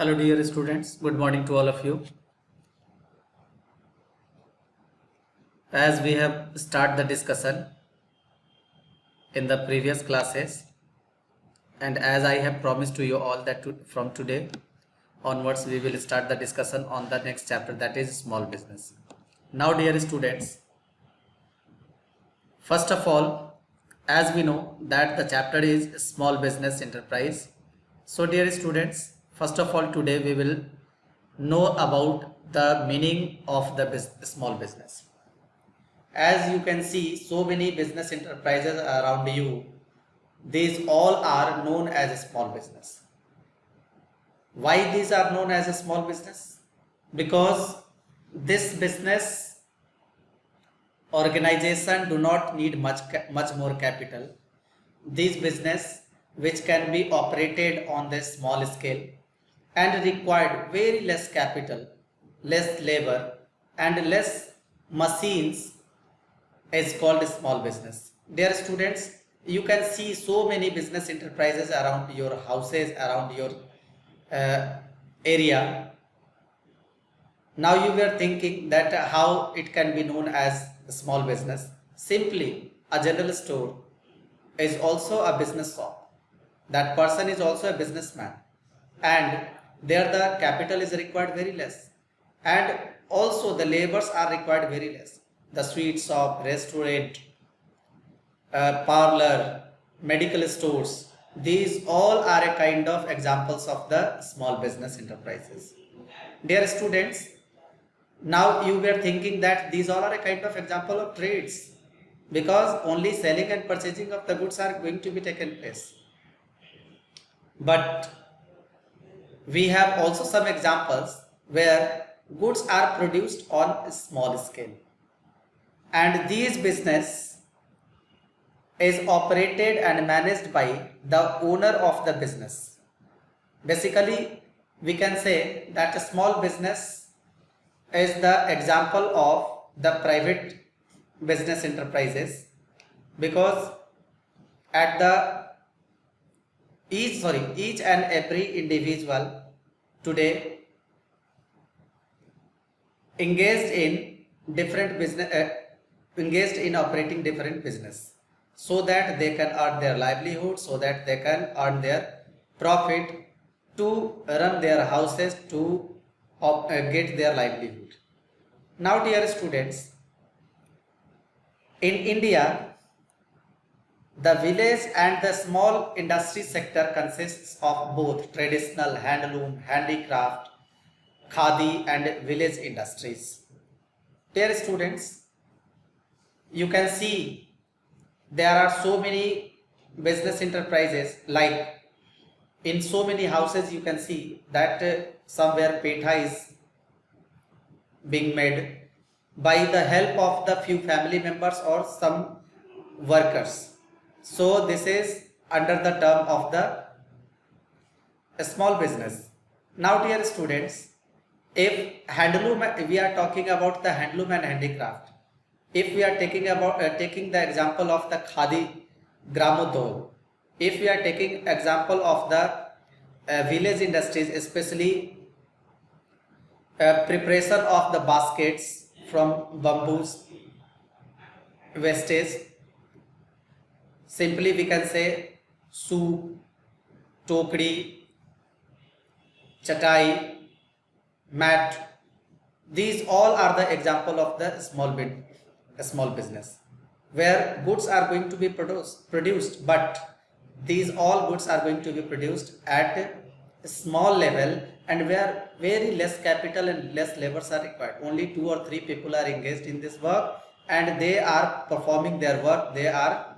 Hello dear students, good morning to all of you. As we have started the discussion in the previous classes, and as I have promised to you all that from today onwards we will start the discussion on the next chapter, that is small business. Now dear students, first of all, as we know that the chapter is small business enterprise. So dear students, first of all today we will know about the meaning of the small business. As you can see, so many business enterprises around you, these all are known as a small business. Why these are known as a small business? Because this business organization do not need much more capital. These business which can be operated on this small scale and required very less capital, less labor and less machines is called small business. Dear students, you can see so many business enterprises around your houses, around your area. Now you were thinking that how it can be known as a small business. Simply, a general store is also a business shop. That person is also a businessman, and there the capital is required very less, and also the labors are required very less. The sweet shop, restaurant, parlor, medical stores, these all are a kind of examples of the small business enterprises. Dear students, now you were thinking that these all are a kind of example of trades, because only selling and purchasing of the goods are going to be taken place. But we have also some examples where goods are produced on a small scale, and these business is operated and managed by the owner of the business. Basically, we can say that a small business is the example of the private business enterprises, because at the each and every individual today engaged in different business, engaged in operating different business, so that they can earn their livelihood, so that they can earn their profit to run their houses, to get their livelihood. Now dear students, in India, the village and the small industry sector consists of both traditional handloom, handicraft, khadi and village industries. Dear students, you can see there are so many business enterprises, like in so many houses you can see that somewhere petha is being made by the help of the few family members or some workers. So this is under the term of the small business. Now dear students, if handloom, we are talking about the handloom and handicraft. If we are taking the example of the khadi gramodol, if we are taking example of the village industries, especially preparation of the baskets from bamboos wastage, simply we can say soup, tokdi, chatai, mat. These all are the example of the small business, where goods are going to be produced, but these all goods are going to be produced at a small level, and where very less capital and less labors are required. Only 2 or 3 people are engaged in this work, and they are performing their work. They are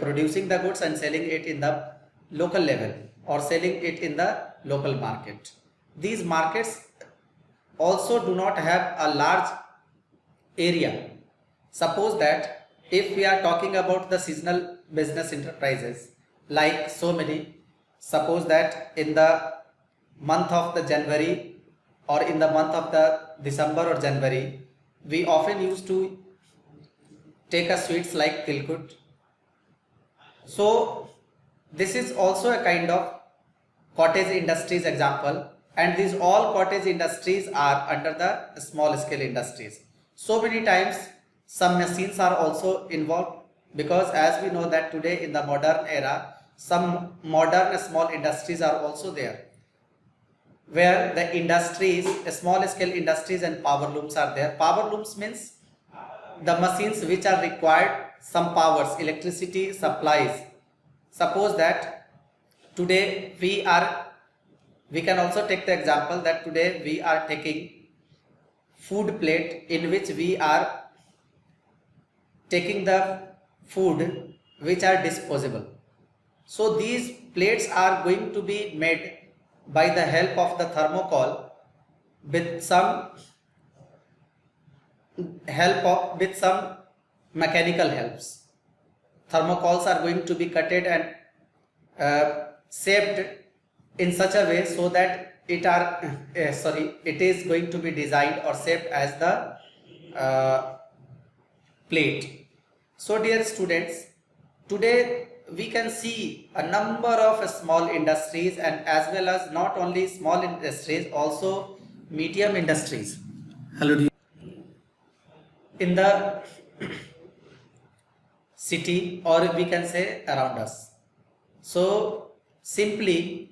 producing the goods and selling it in the local level, or selling it in the local market. These markets also do not have a large area. Suppose that if we are talking about the seasonal business enterprises, like so many, suppose that in the month of the January, or in the month of the December or January, we often used to take a sweets like tilkut. So this is also a kind of cottage industries example, and these all cottage industries are under the small scale industries. So many times some machines are also involved, because as we know that today in the modern era some modern small industries are also there, where the industries, small scale industries and power looms are there. Power looms means the machines which are required some powers, electricity supplies. Suppose that today we can also take the example that today we are taking food plate in which we are taking the food which are disposable. So these plates are going to be made by the help of the thermocol with some mechanical helps. Thermocols are going to be cutted and shaped in such a way so that it is going to be designed or shaped as the plate. So dear students, today we can see a number of small industries, and as well as not only small industries, also medium industries. Hello, in the city, or we can say around us. So simply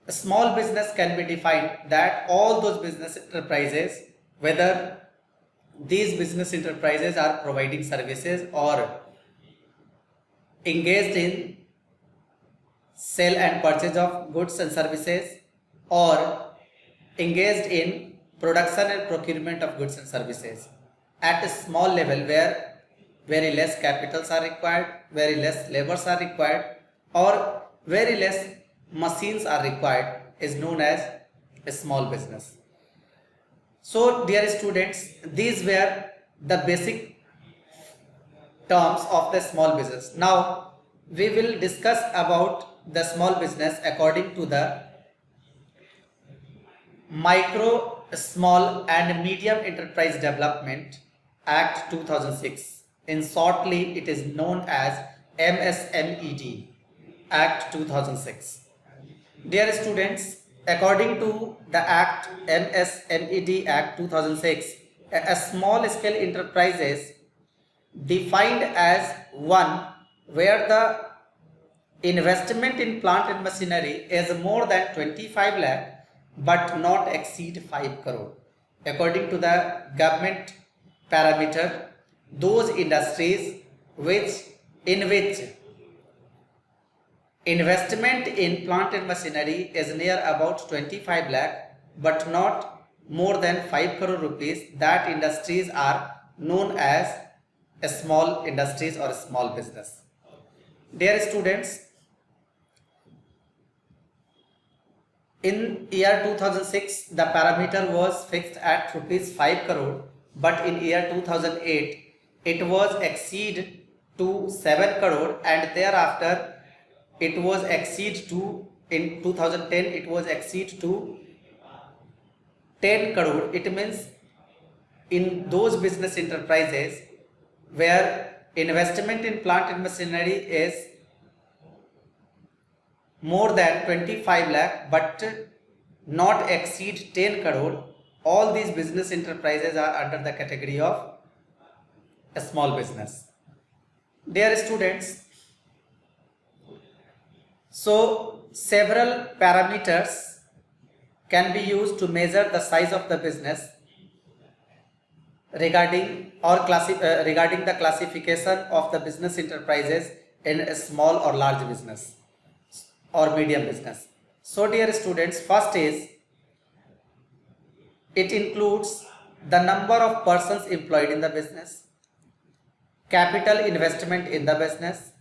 a small business can be defined that all those business enterprises, whether these business enterprises are providing services or engaged in sale and purchase of goods and services, or engaged in production and procurement of goods and services at a small level, where very less capitals are required, very less labors are required, or very less machines are required, is known as a small business. So dear students, these were the basic terms of the small business. Now we will discuss about the small business according to the Micro, Small and Medium Enterprise Development Act 2006. In shortly, it is known as MSMED Act 2006. Dear students, according to the Act MSMED Act 2006, a small scale enterprises defined as one where the investment in plant and machinery is more than 25 lakh but not exceed 5 crore. According to the government parameter, those industries in which investment in plant and machinery is near about 25 lakh but not more than 5 crore rupees, that industries are known as a small industries or a small business. Dear students, in year 2006 the parameter was fixed at rupees 5 crore, but in year 2008 it was exceed to 7 crore, and thereafter it was exceed to, in 2010 it was exceed to 10 crore. It means in those business enterprises where investment in plant and machinery is more than 25 lakh but not exceed 10 crore, all these business enterprises are under the category of a small business. Dear students, so several parameters can be used to measure the size of the business regarding the classification of the business enterprises in a small or large business or medium business. So dear students, first is, it includes the number of persons employed in the business, capital investment in the business,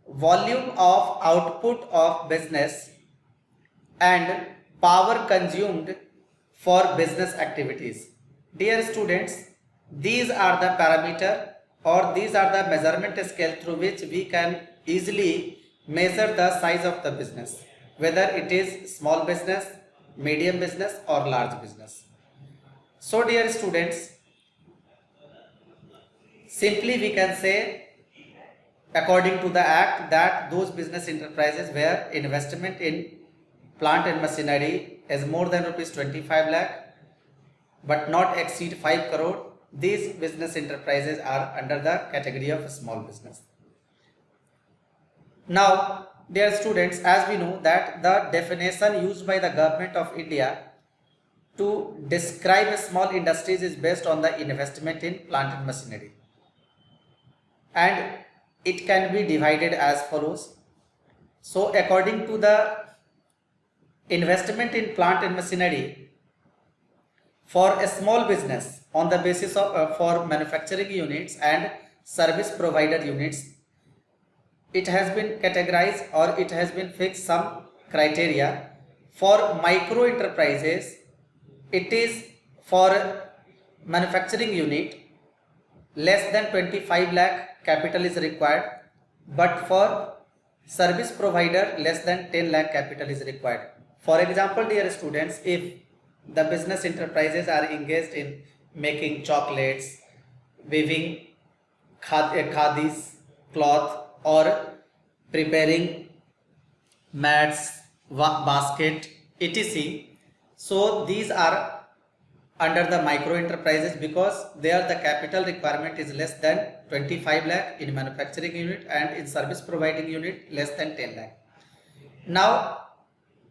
volume of output of business, and power consumed for business activities. Dear students, these are the parameter, or these are the measurement scale through which we can easily measure the size of the business, whether it is small business, medium business or large business. So dear students, simply we can say according to the act that those business enterprises where investment in plant and machinery is more than rupees 25 lakh but not exceed 5 crore, these business enterprises are under the category of small business. Now, dear students, as we know that the definition used by the government of India to describe small industries is based on the investment in plant and machinery, and it can be divided as follows. So according to the investment in plant and machinery for a small business on the basis of for manufacturing units and service provider units, it has been categorized or it has been fixed some criteria. For micro enterprises, it is for manufacturing unit less than 25 lakh capital is required, but for service provider less than 10 lakh capital is required. For example, dear students, if the business enterprises are engaged in making chocolates, weaving khadis, cloth, or preparing mats, basket, etc. So these are under the micro enterprises because there the capital requirement is less than 25 lakh in manufacturing unit and in service providing unit less than 10 lakh. Now,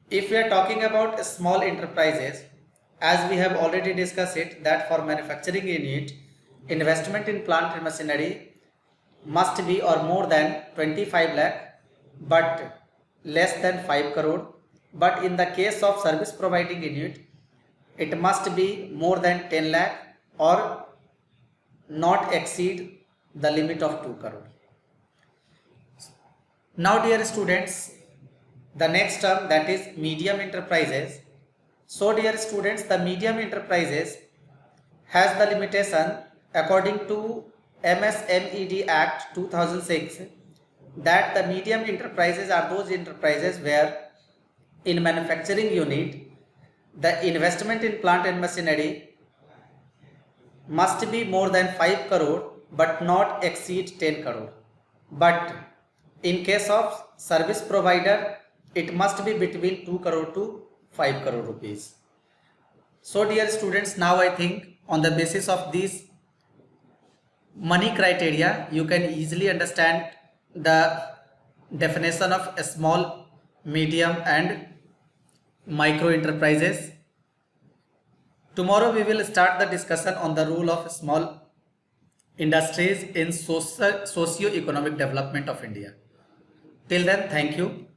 if we are talking about small enterprises, as we have already discussed it, that for manufacturing unit, investment in plant and machinery must be or more than 25 lakh but less than 5 crore. But in the case of service providing unit, it must be more than 10 lakh or not exceed the limit of 2 crore. Now, dear students, the next term, that is medium enterprises. So dear students, the medium enterprises has the limitation according to MSMED Act 2006 that the medium enterprises are those enterprises where in manufacturing unit the investment in plant and machinery must be more than 5 crore but not exceed 10 crore. But in case of service provider, it must be between 2 crore to 5 crore rupees. So dear students, now I think on the basis of these money criteria, you can easily understand the definition of a small, medium and micro enterprises. Tomorrow we will start the discussion on the role of small industries in socio-economic development of India. Till then, thank you.